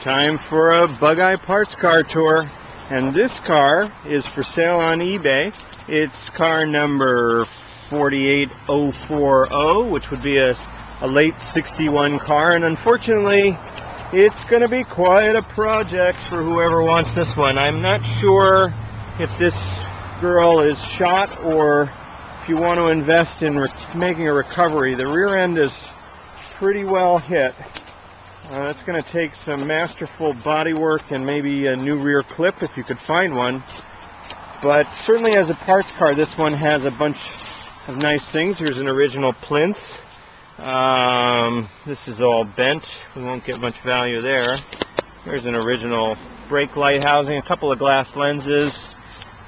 Time for a Bugeye parts car tour, and this car is for sale on eBay. It's car number 48040, which would be a late 61 car, and unfortunately it's going to be quite a project for whoever wants this one. I'm not sure if this girl is shot or if you want to invest in making a recovery. The rear end is pretty well hit. That's going to take some masterful body work and maybe a new rear clip if you could find one. But certainly as a parts car, this one has a bunch of nice things. Here's an original plinth. This is all bent. We won't get much value there. There's an original brake light housing, a couple of glass lenses.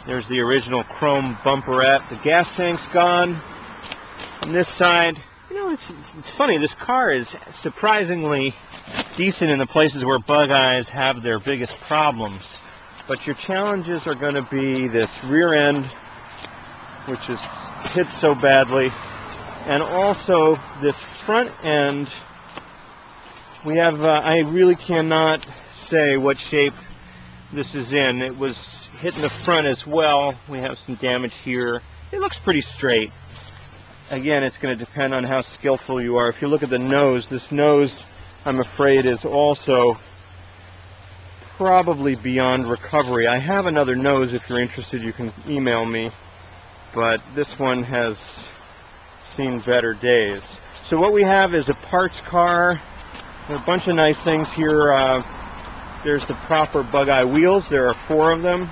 There's the original chrome bumperette. The gas tank's gone. On this side, you know, it's funny. This car is surprisingly decent in the places where Bugeyes have their biggest problems. But your challenges are going to be this rear end, which is hit so badly, and also this front end. We have, I really cannot say what shape this is in. It was hit in the front as well. We have some damage here. It looks pretty straight. Again, it's going to depend on how skillful you are. If you look at the nose, this nose, I'm afraid, is also probably beyond recovery. I have another nose. If you're interested, you can email me. But this one has seen better days. So what we have is a parts car. There are a bunch of nice things here. There's the proper Bugeye wheels. There are 4 of them.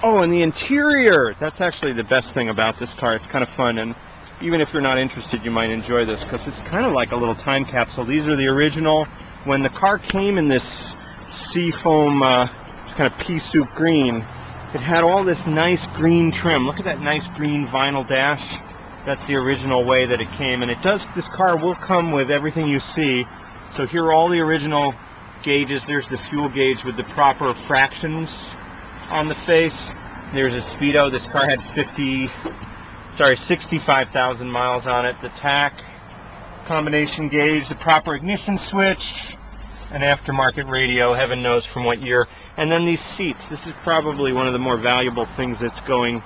Oh, and the interior. That's actually the best thing about this car. It's kind of fun, and even if you're not interested, you might enjoy this because it's kind of like a little time capsule. These are the original. When the car came in this seafoam, it's kind of pea soup green, it had all this nice green trim. Look at that nice green vinyl dash. That's the original way that it came, and it does. This car will come with everything you see. So here are all the original gauges. There's the fuel gauge with the proper fractions on the face. There's a speedo. This car had 65,000 miles on it. The tach, combination gauge, the proper ignition switch, an aftermarket radio, heaven knows from what year. And then these seats. This is probably one of the more valuable things that's going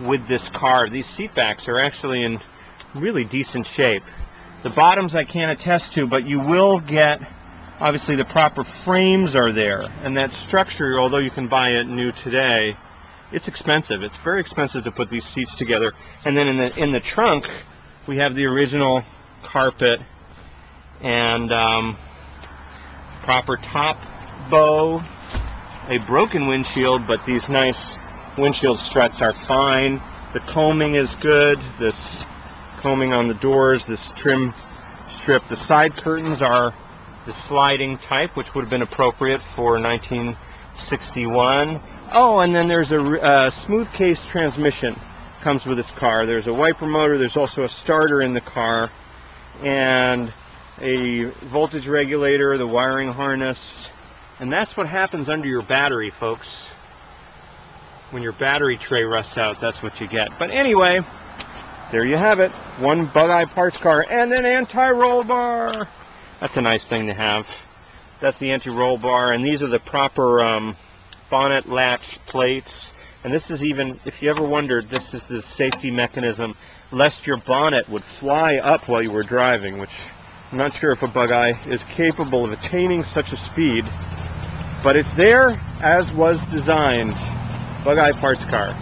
with this car. These seat backs are actually in really decent shape. The bottoms I can't attest to, but you will get, obviously the proper frames are there. And that structure, although you can buy it new today, it's expensive. It's very expensive to put these seats together. And then in the trunk, we have the original carpet and proper top bow, a broken windshield, but these nice windshield struts are fine. The combing is good. This combing on the doors, this trim strip. The side curtains are the sliding type, which would have been appropriate for 1961. Oh, and then there's a smooth case transmission comes with this car. There's a wiper motor. There's also a starter in the car and a voltage regulator, the wiring harness. And that's what happens under your battery, folks. When your battery tray rusts out, that's what you get. But anyway, there you have it. One Bugeye parts car and an anti-roll bar. That's a nice thing to have. That's the anti-roll bar, and these are the proper Bonnet latch plates. And this is even, if you ever wondered, this is the safety mechanism lest your bonnet would fly up while you were driving, which I'm not sure if a Bugeye is capable of attaining such a speed, but it's there as was designed. Bugeye parts car.